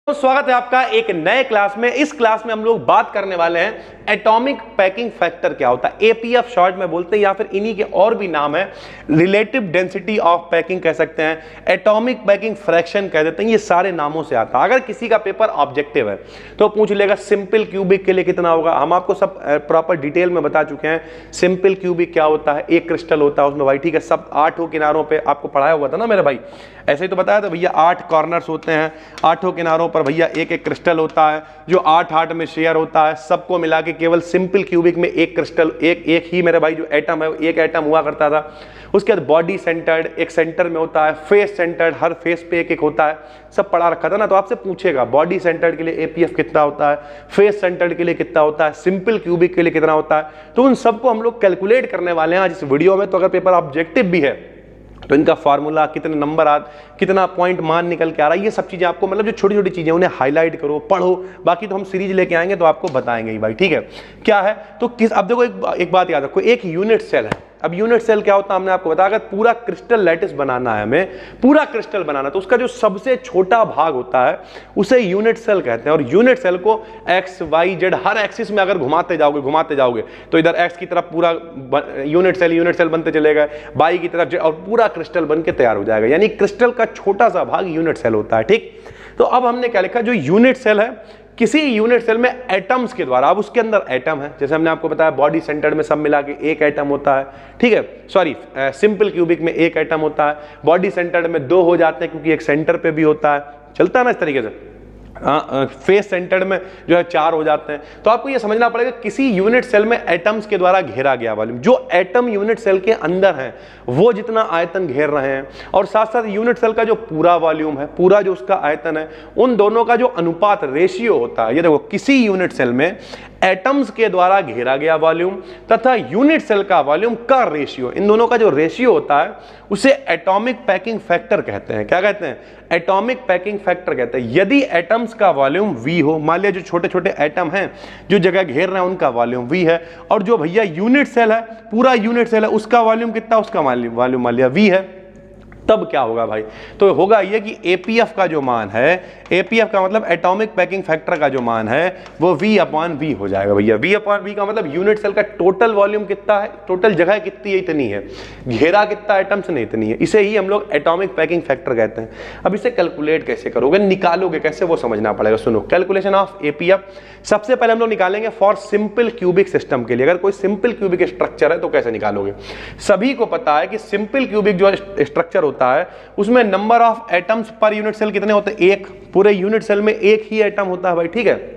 तो स्वागत है आपका एक नए क्लास में। इस क्लास में हम लोग बात करने वाले हैं एटॉमिक पैकिंग फैक्टर क्या होता है, एपीएफ शॉर्ट में बोलते हैं, या फिर इन्हीं के और भी नाम है, रिलेटिव डेंसिटी ऑफ पैकिंग कह सकते हैं, एटॉमिक पैकिंग फ्रैक्शन कह देते हैं। ये सारे नामों से आता है। अगर किसी का पेपर ऑब्जेक्टिव है तो पूछ लेगा सिंपल क्यूबिक के लिए कितना होगा। हम आपको सब प्रॉपर डिटेल में बता चुके हैं। सिंपल क्यूबिक क्या होता है, एक क्रिस्टल होता है उसमें भाई, ठीक है, सब 8 किनारों पे आपको पढ़ाया हुआ था ना मेरे भाई, ऐसे ही तो बताया था भैया। 8 कॉर्नर्स होते हैं, 8 किनारों पर भैया एक एक क्रिस्टल होता है जो 8 में शेयर होता है। सबको मिला के केवल सिंपल क्यूबिक में एक क्रिस्टल, एक ही मेरे भाई जो एटम है, एक एटम हुआ करता था। उसके बाद बॉडी सेंटर्ड, एक सेंटर में होता है, फेस सेंटर्ड, हर फेस पे एक एक होता है, सब पढ़ा रखा था ना। तो आपसे पूछेगा बॉडी सेंटर्ड के लिए एपीएफ कितना होता है, फेस सेंटर्ड के लिए कितना होता है, सिंपल क्यूबिक के लिए कितना होता है, तो उन सबको हम लोग कैलकुलेट करने वाले हैं आज इस वीडियो में। तो अगर पेपर ऑब्जेक्टिव भी है तो इनका फार्मूला, कितने नंबर कितना पॉइंट मान निकल के आ रहा है, ये सब चीजें आपको, मतलब जो छोटी छोटी चीजें उन्हें हाईलाइट करो, पढ़ो। बाकी तो हम सीरीज लेके आएंगे तो आपको बताएंगे ही भाई, ठीक है। क्या है तो अब देखो एक बात याद रखो, एक यूनिट सेल है। अब यूनिट सेल क्या होता है हमने आपको बताया, अगर पूरा क्रिस्टल लैटिस बनाना है हमें, पूरा क्रिस्टल बनाना, तो उसका जो सबसे छोटा भाग होता है उसे यूनिट सेल कहते हैं। और यूनिट सेल को एक्स वाई जेड हर एक्सिस में अगर घुमाते जाओगे तो इधर एक्स की तरफ पूरा यूनिट सेल बनते चलेगा, वाई की तरफ, और पूरा क्रिस्टल बन के तैयार हो जाएगा। यानी क्रिस्टल का छोटा सा भाग यूनिट सेल होता है, ठीक। तो अब हमने क्या लिखा, जो यूनिट सेल है, किसी यूनिट सेल में एटम्स के द्वारा, अब उसके अंदर एटम है, जैसे हमने आपको बताया बॉडी सेंटर्ड में सब मिला के एक एटम होता है, ठीक है। सॉरी, सिंपल क्यूबिक में एक एटम होता है, बॉडी सेंटर्ड में 2 हो जाते हैं क्योंकि एक सेंटर पे भी होता है, चलता है ना इस तरीके से। फेस सेंटर्ड में जो है 4 हो जाते हैं। तो आपको ये समझना पड़ेगा किसी यूनिट सेल में एटम्स के द्वारा घेरा गया वॉल्यूम, जो एटम यूनिट सेल के अंदर है वो जितना आयतन घेर रहे हैं, और साथ साथ यूनिट सेल का जो पूरा वॉल्यूम है, पूरा जो उसका आयतन है, उन दोनों का जो अनुपात, रेशियो होता है। ये देखो, किसी यूनिट सेल में एटम्स के द्वारा घेरा गया वॉल्यूम तथा यूनिट सेल का वॉल्यूम का रेशियो, इन दोनों का जो रेशियो होता है उसे एटॉमिक पैकिंग फैक्टर कहते हैं। क्या कहते हैं? एटॉमिक पैकिंग फैक्टर कहते हैं। यदि एटम्स का वॉल्यूम V हो, मान लिया जो छोटे छोटे एटम हैं जो जगह घेर रहे हैं उनका वॉल्यूम V है, और जो भैया यूनिट सेल है, पूरा यूनिट सेल है, उसका वॉल्यूम कितना, उसका वॉल्यूम मान लिया V है, तब क्या होगा भाई? तो होगा ये कि एपीएफ का जो मान है, एपीएफ का मतलब एटॉमिक पैकिंग फैक्टर का जो मान है वो V/V हो जाएगा भैया। V/V का मतलब यूनिट सेल का टोटल वॉल्यूम कितना है, टोटल जगह कितनी है, इतनी है, घेरा कितना एटम्स ने, इतनी है। इसे ही हम लोग एटॉमिक पैकिंग फैक्टर कहते हैं। अब इसे कैलकुलेट कैसे करोगे, निकालोगे कैसे, वो समझना पड़ेगा। सुनो, कैलकुलेशन ऑफ एपीएफ सबसे पहले हम लोग निकालेंगे फॉर सिंपल क्यूबिक सिस्टम के लिए। अगर कोई सिंपल क्यूबिक स्ट्रक्चर है तो कैसे निकालोगे? सभी को पता है कि सिंपल क्यूबिक जो स्ट्रक्चर होता है उसमें number of atoms per unit cell कितने होते हैं? 1। पूरे यूनिट सेल में एक ही एटम होता है भाई, ठीक है।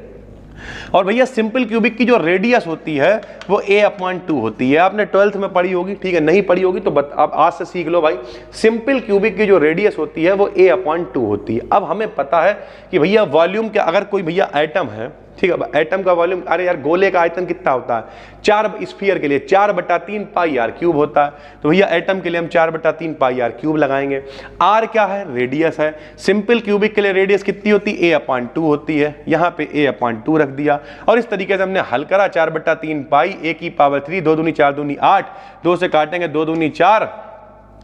और भैया सिंपल क्यूबिक की जो रेडियस होती है वो A/2 होती है। आपने 12th में पढ़ी होगी, ठीक है, नहीं पढ़ी होगी तो आप आज से सीख लो भाई। सिंपल क्यूबिक की जो रेडियस होती है वो A/2 होती है। अब हमें पता है कि भैया वॉल्यूम क्या, अगर कोई भैया एटम है, ठीक है, एटम का वॉल्यूम, अरे यार गोले का आयतन कितना होता है? 4 स्फीयर के लिए 4/3 पाई आर क्यूब होता है। तो भैया एटम के लिए हम 4/3 पाई आर क्यूब लगाएंगे। आर क्या है? रेडियस है। सिंपल क्यूबिक के लिए रेडियस कितनी होती है? A/2 होती है। यहाँ पे A/2 रख दिया और इस तरीके से हमने हल करा। 4/3 पाई A⁴, 2 दूनी 4 दूनी 8, 2 से काटेंगे 2 दूनी 4,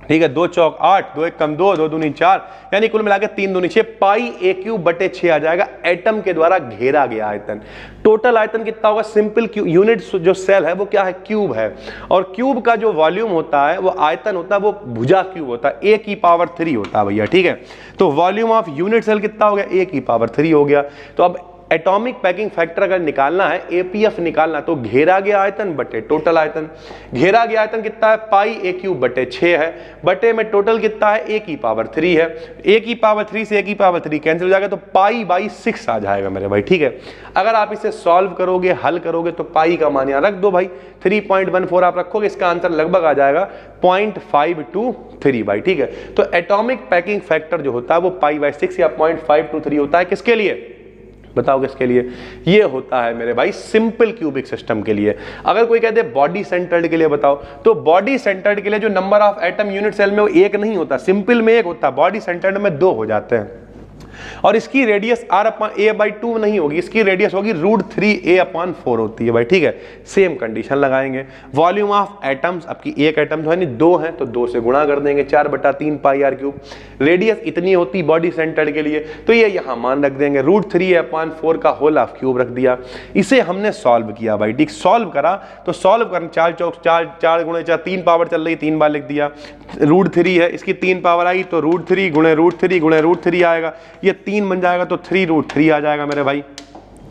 ठीक है, 2 चौक 8, 2 एक कम 2, 2 दूनी 4, यानी कुल मिलाकर 3 दूनी 6 पाई A³/6 आ जाएगा एटम के द्वारा घेरा गया आयतन। टोटल आयतन कितना होगा? सिंपल यूनिट जो सेल है वो क्या है? क्यूब है। और क्यूब का जो वॉल्यूम होता है, वो आयतन होता है, वो भुजा क्यूब होता है, A⁴ होता है भैया, ठीक है। तो वॉल्यूम ऑफ यूनिट सेल कितना हो गया? A⁴ हो गया। तो अब एटॉमिक पैकिंग फैक्टर अगर निकालना है, एपीएफ निकालना, तो घेरा गया आयतन बटे टोटल आयतन। घेरा गया आयतन कितना है? पाई A³/6 है, बटे में टोटल कितना है? A⁴ है। A⁴ से A⁴ कैंसिल हो जाएगा तो पाई/6 आ जाएगा मेरे भाई, ठीक है। अगर आप इसे सॉल्व करोगे, हल करोगे तो पाई का मान यहाँ रख दो भाई, 3.14 आप रखोगे, इसका आंसर लगभग आ जाएगा 0.523 भाई, ठीक है। तो एटॉमिक पैकिंग फैक्टर जो होता है वो पाई/6 या 0.523 होता है। किसके लिए बताओ? किसके लिए? ये होता है मेरे भाई सिंपल क्यूबिक सिस्टम के लिए। अगर कोई कहते हैं बॉडी सेंटर्ड के लिए बताओ, तो बॉडी सेंटर्ड के लिए जो number of atom unit cell में वो 1 नहीं होता, सिंपल में 1 होता, बॉडी सेंटर्ड में 2 हो जाते हैं। और इसकी रेडियस r/a/2 नहीं होगी, इसकी रेडियस होगी √3a/4 होती है भाई, ठीक है। सेम कंडीशन लगाएंगे। वॉल्यूम ऑफ एटम्स, आपकी एक एटम जो है नहीं 2 है तो 2 से गुणा कर देंगे, 4/3 πr3। रेडियस इतनी होती बॉडी सेंटर्ड के लिए, तो ये यहां मान रख देंगे, √3a/4 का होल ऑफ क्यूब रख दिया। इसे हमने सॉल्व किया भाई, ठीक। सॉल्व करा तो सॉल्व करना 4 चौक 4, 4 गुणे 4, 3 पावर चल रही, 3 बार लिख दिया। √3 है, इसकी 3 पावर आई तो √3 गुणे √3 गुणे √3 आएगा, ये 3 बन जाएगा तो 3√3 आ जाएगा मेरे भाई।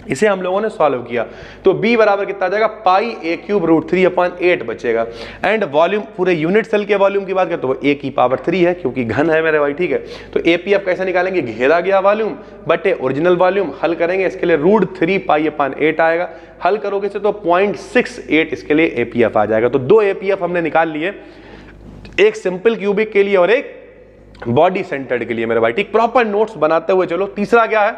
इसे हम लोगों ने सॉल्व किया तो b बराबर कितना आ जाएगा, πa³ √3/8 बचेगा। एंड वॉल्यूम, पूरे यूनिट सेल के वॉल्यूम की बात करें तो वो a³ है क्योंकि घन है मेरे भाई, ठीक है। तो AP कैसे निकालेंगे, घेरा गया वॉल्यूम बटे ओरिजिनल वॉल्यूम। हल करेंगे इसके लिए √3π/8 आएगा, हल करोगे इसे तो 0.68 इसके लिए APF आ जाएगा। तो 2 APF हमने निकाल लिए, एक सिंपल क्यूबिक के लिए और एक बॉडी सेंटर्ड के लिए मेरे भाई, ठीक। प्रॉपर नोट्स बनाते हुए चलो। तीसरा क्या है,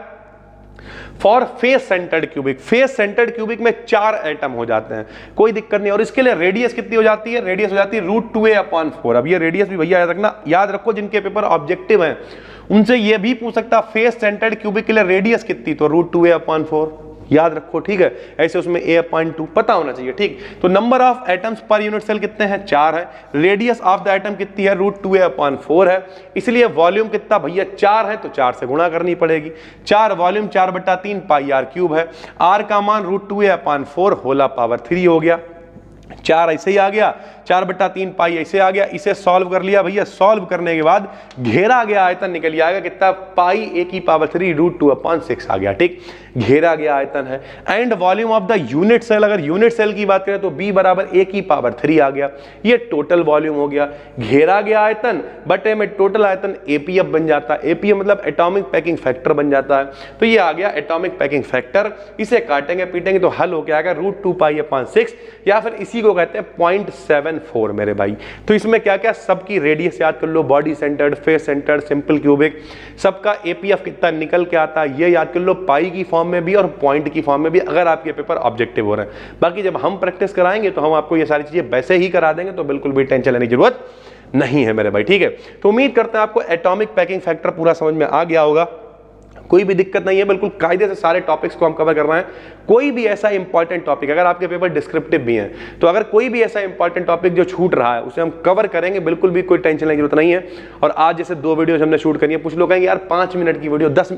for face centred cubic. Face centred cubic में 4 एटम हो जाते हैं, कोई दिक्कत नहीं। और इसके लिए रेडियस कितनी हो जाती है, रेडियस हो जाती है √2a/4। अब ये रेडियस भी भैया याद रखना, याद रखो जिनके पेपर ऑब्जेक्टिव हैं उनसे ये भी पूछ सकता फेस सेंटर्ड क्यूबिक के लिए रेडियस कितनी, तो √2a/4 याद रखो, ठीक है। ऐसे उसमें a/2 पता होना चाहिए, ठीक। तो number of atoms per unit cell कितने हैं, 4 है। रेडियस ऑफ द एटम कितनी है, √2a/4 है। इसलिए वॉल्यूम कितना भैया 4 है तो 4 से गुणा करनी पड़ेगी। 4 वॉल्यूम 4/3 πr³ है। r का मान √2a/4 होल पावर 3 हो गया। 4 ऐसे ही आ गया, 4/3 पाई ऐसे आ गया। इसे सॉल्व कर लिया भैया, सॉल्व करने के बाद घेरा गया आयतन निकल आएगा कितना, πa³ √2/6 आ गया, ठीक। घेरा गया आयतन है। And volume of the unit cell, अगर यूनिट सेल की बात करें तो b बराबर a³ आ गया। ये टोटल वॉल्यूम हो गया। घेरा गया आयतन बटे में टोटल आयतन APF बन जाता है। APF मतलब एटॉमिक पैकिंग फैक्टर बन जाता है। तो ये आ गया एटॉमिक पैकिंग फैक्टर। इसे काटेंगे पीटेंगे तो हल होके आएगा √2π/6 या फिर इसी को कहते हैं 0.74 मेरे भाई। तो इसमें क्या क्या, सबकी रेडियस याद कर लो, body centred, face centred, simple cubic, सबका APF कितना निकल के आता है ये याद कर लो, पाई की फॉर्म में भी और पॉइंट की फॉर्म में भी, अगर आपके पेपर ऑब्जेक्टिव हो रहे हैं। बाकी जब हम प्रैक्टिस कराएंगे तो हम आपको ये सारी चीजें वैसे ही करा देंगे, तो बिल्कुल भी टेंशन लेने की जरूरत नहीं है मेरे भाई, ठीक है। तो उम्मीद करते हैं आपको एटॉमिक पैकिंग फैक्टर पूरा समझ में आ गया होगा। कोई भी दिक्कत नहीं है, बिल्कुल कायदे से सारे टॉपिक्स को हम कवर कर रहे हैं। कोई भी ऐसा इंपॉर्टेंट टॉपिक, अगर आपके पेपर डिस्क्रिप्टिव भी हैं तो अगर कोई भी ऐसा इंपॉर्टेंट टॉपिक जो छूट रहा है उसे हम कवर करेंगे, बिल्कुल भी कोई टेंशन लेने की जरूरत नहीं है। और आज जैसे 2 वीडियोस हमने शूट करी है, कुछ लोग कहेंगे यार 5 मिनट की वीडियो, 10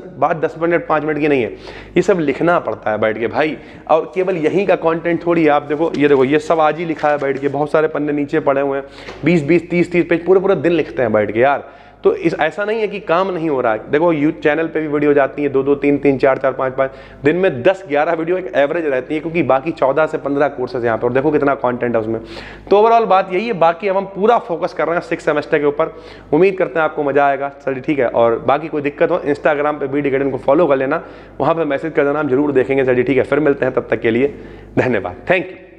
मिनट 5 मिनट की नहीं है, ये सब लिखना पड़ता है बैठ के भाई। और केवल यहीं का कॉन्टेंट थोड़ी है, आप देखो ये सब आज ही लिखा है बैठ के, बहुत सारे पन्ने नीचे पड़े हुए हैं, 20-20 30-30 पेज पूरे दिन लिखते हैं बैठ के यार। तो ऐसा नहीं है कि काम नहीं हो रहा है। देखो यूट्यूब चैनल पे भी वीडियो जाती है 2-2 3-3 4-4 5-5 दिन में 10-11 वीडियो एक एवरेज रहती है, क्योंकि बाकी 14 से 15 कोर्सेज यहाँ पे, और देखो कितना कंटेंट है उसमें। तो ओवरऑल बात यही है। बाकी अब हम पूरा फोकस कर रहे हैं 6 सेमेस्टर के ऊपर। उम्मीद करते हैं आपको मजा आएगा। चलिए ठीक है, और बाकी कोई दिक्कत हो इंस्टाग्राम पे BD Academy को फॉलो कर लेना, वहाँ पर मैसेज कर देना, हम जरूर देखेंगे। चलिए ठीक है, फिर मिलते हैं, तब तक के लिए धन्यवाद, थैंक यू।